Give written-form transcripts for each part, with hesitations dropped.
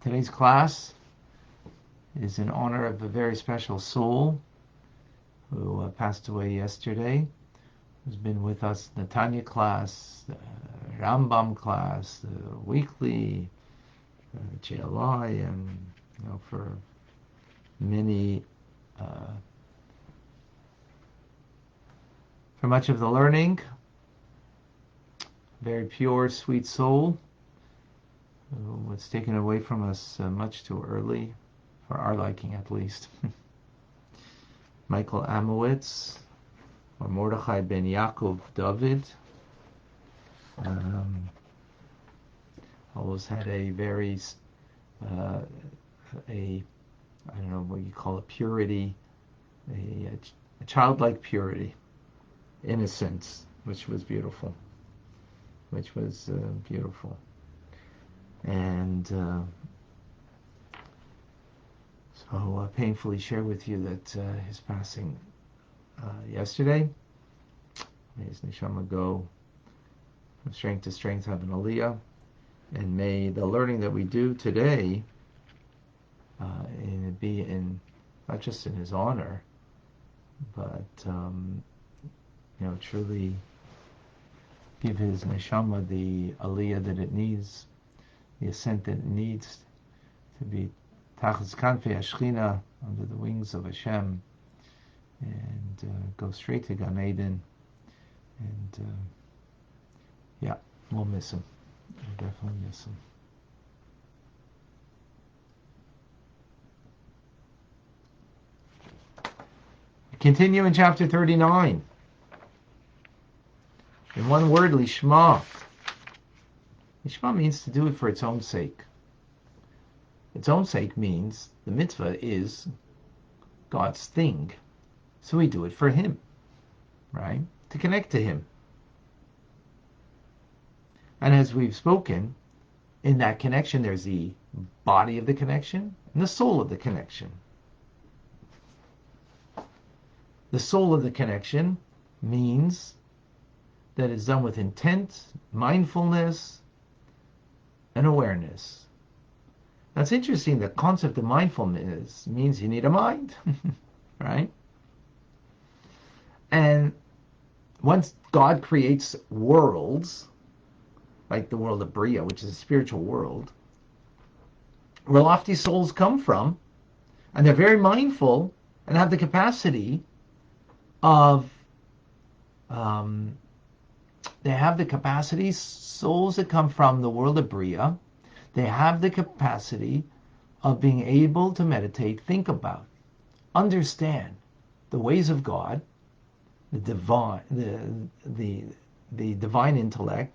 Today's class is in honor of a very special soul who passed away yesterday, who's been with us in the Tanya class, the Rambam class, the weekly JLI, and for many, for much of the learning. Very pure, sweet soul who was taken away from us much too early, for our liking at least. Michael Amowitz, or Mordechai ben Yakov David, always had a very, I don't know what you call it, purity, a childlike purity, innocence, which was beautiful. And so painfully share with you that his passing yesterday. May his neshama go from strength to strength, have an aliyah, and may the learning that we do today be in not just in his honor, but truly give his neshama the aliyah that it needs, the ascent that it needs to be tachas kanfei hashchina, under the wings of Hashem, and go straight to Gan Eden. And we'll miss him. We'll definitely miss him. Continue in chapter 39. In one word, lishma. Lishma means to do it for its own sake. Its own sake means the mitzvah is God's thing. So we do it for Him, right? To connect to Him. And as we've spoken, in that connection there's the body of the connection and the soul of the connection. The soul of the connection means that it's done with intent, mindfulness, and awareness. That's interesting. The concept of mindfulness means you need a mind, right? And once God creates worlds, like the world of Bria, which is a spiritual world, where lofty souls come from, and they're very mindful and have the capacity of souls that come from the world of Bria, they have the capacity of being able to meditate, think about, understand the ways of God, the divine intellect.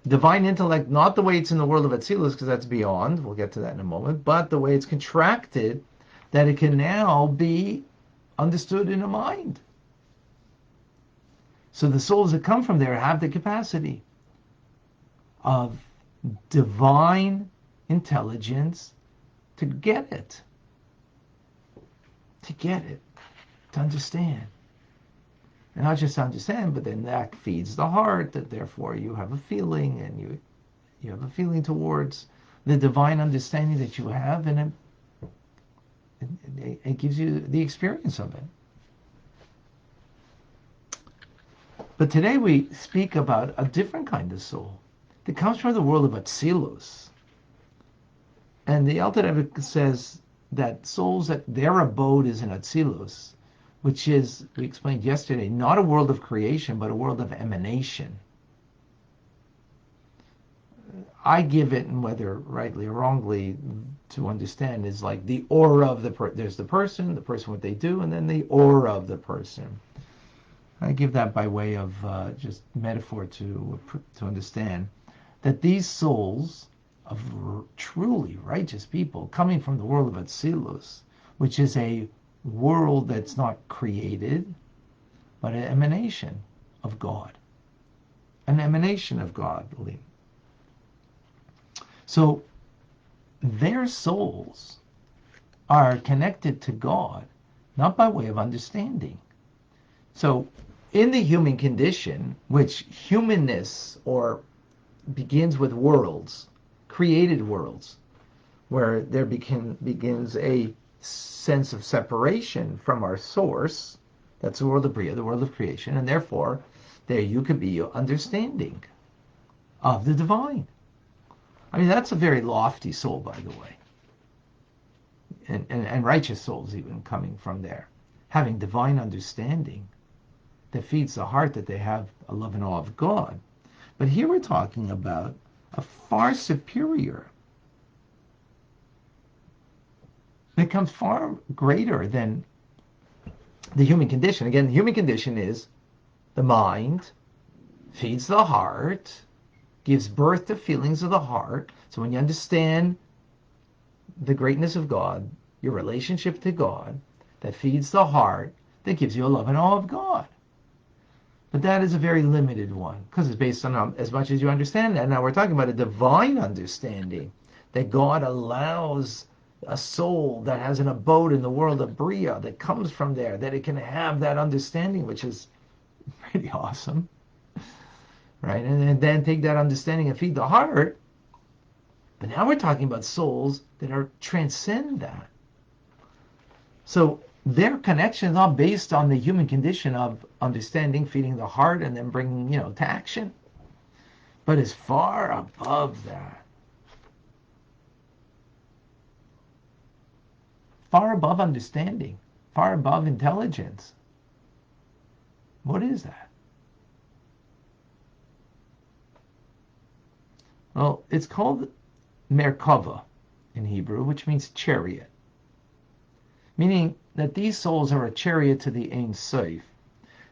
Divine intellect, not the way it's in the world of Atzilus, because that's beyond, we'll get to that in a moment, but the way it's contracted, that it can now be understood in a mind. So the souls that come from there have the capacity of divine intelligence to get it, to understand. And not just understand, but then that feeds the heart, that therefore you have a feeling, and you have a feeling towards the divine understanding that you have, and it gives you the experience of it. But today we speak about a different kind of soul that comes from the world of Atzilus. And the Alter Rebbe says that souls, that their abode is in Atzilus, which is, we explained yesterday, not a world of creation, but a world of emanation. I give it, and whether rightly or wrongly to understand, is like the aura of the person. There's the person, what they do, and then the aura of the person. I give that by way of just metaphor to understand that these souls of truly righteous people coming from the world of Atzilus, which is a world that's not created, but an emanation of God. An emanation of God. So their souls are connected to God, not by way of understanding. So in the human condition, which humanness or begins with worlds, created worlds, where there begins a sense of separation from our source. That's the world of Bria, the world of creation, and therefore there you could be your understanding of the divine. I mean, that's a very lofty soul, by the way. And righteous souls even coming from there. Having divine understanding that feeds the heart that they have a love and awe of God. But here we're talking about a far superior, it becomes far greater than the human condition. Again, the human condition is the mind, feeds the heart, gives birth to feelings of the heart. So when you understand the greatness of God, your relationship to God, that feeds the heart, that gives you a love and awe of God. But that is a very limited one, because it's based on as much as you understand that. Now we're talking about a divine understanding, that God allows a soul that has an abode in the world of Bria, that comes from there, that it can have that understanding, which is pretty awesome, right? And then take that understanding and feed the heart. But now we're talking about souls that are transcend that. So their connection is not based on the human condition of understanding, feeding the heart, and then bringing, to action, but is far above that. Far above understanding, far above intelligence. What is that? Well, it's called Merkava in Hebrew, which means chariot. Meaning that these souls are a chariot to the Ein Sof.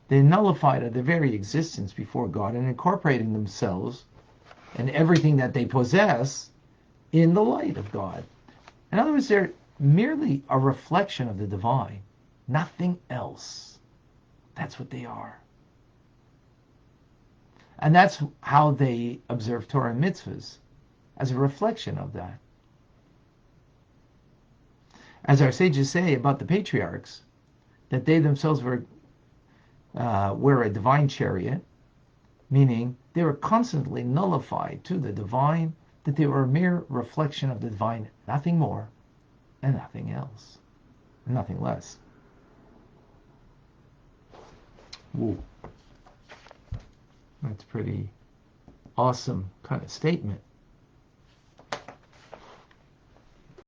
They nullified of their very existence before God and incorporating themselves and everything that they possess in the light of God. In other words, they're merely a reflection of the divine, nothing else. That's what they are. And that's how they observe Torah and mitzvahs, as a reflection of that. As our sages say about the patriarchs, that they themselves were a divine chariot, meaning they were constantly nullified to the divine, that they were a mere reflection of the divine, nothing more and nothing else, and nothing less. Ooh. That's pretty awesome kind of statement.